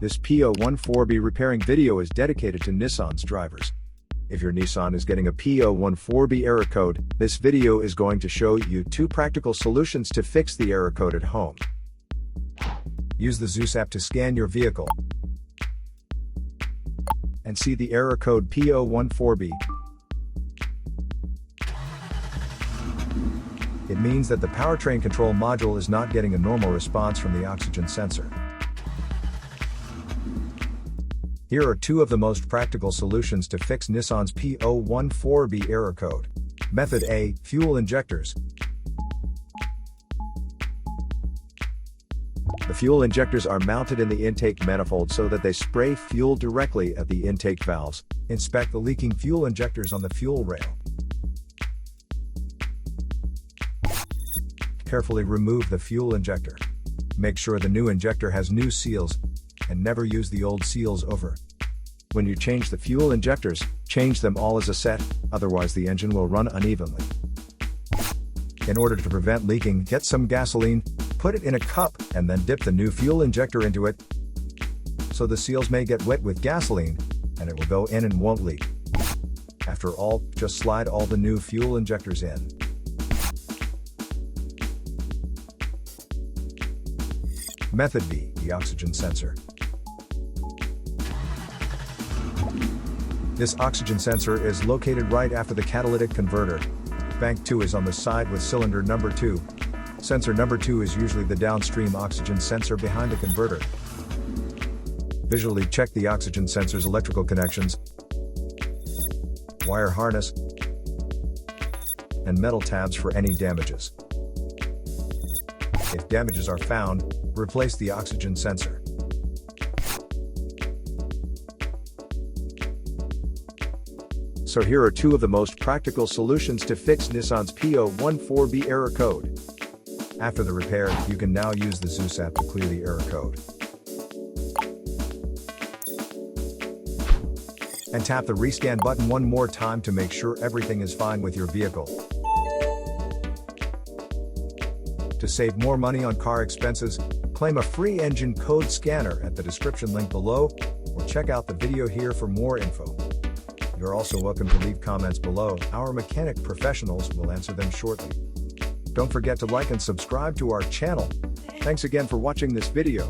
This P014B repairing video is dedicated to Nissan's drivers. If your Nissan is getting a P014B error code, this video is going to show you 2 practical solutions to fix the error code at home. Use the Zeus app to scan your vehicle and see the error code P014B. It means that the powertrain control module is not getting a normal response from the oxygen sensor. Here are 2 of the most practical solutions to fix Nissan's P014B error code. Method A: Fuel injectors. The fuel injectors are mounted in the intake manifold so that they spray fuel directly at the intake valves. Inspect the leaking fuel injectors on the fuel rail. Carefully remove the fuel injector. Make sure the new injector has new seals, and never use the old seals over. When you change the fuel injectors, change them all as a set, otherwise the engine will run unevenly. In order to prevent leaking, get some gasoline, put it in a cup, and then dip the new fuel injector into it, so the seals may get wet with gasoline, and it will go in and won't leak. After all, just slide all the new fuel injectors in. Method B: the oxygen sensor. This oxygen sensor is located right after the catalytic converter. Bank 2 is on the side with cylinder number 2. Sensor number 2 is usually the downstream oxygen sensor behind the converter. Visually check the oxygen sensor's electrical connections, wire harness, and metal tabs for any damages. If damages are found, replace the oxygen sensor. So here are 2 of the most practical solutions to fix Nissan's P014B error code. After the repair, you can now use the Zeus app to clear the error code. And tap the rescan button one more time to make sure everything is fine with your vehicle. To save more money on car expenses, claim a free engine code scanner at the description link below, or check out the video here for more info. You're also welcome to leave comments below. Our mechanic professionals will answer them shortly. Don't forget to like and subscribe to our channel. Thanks again for watching this video.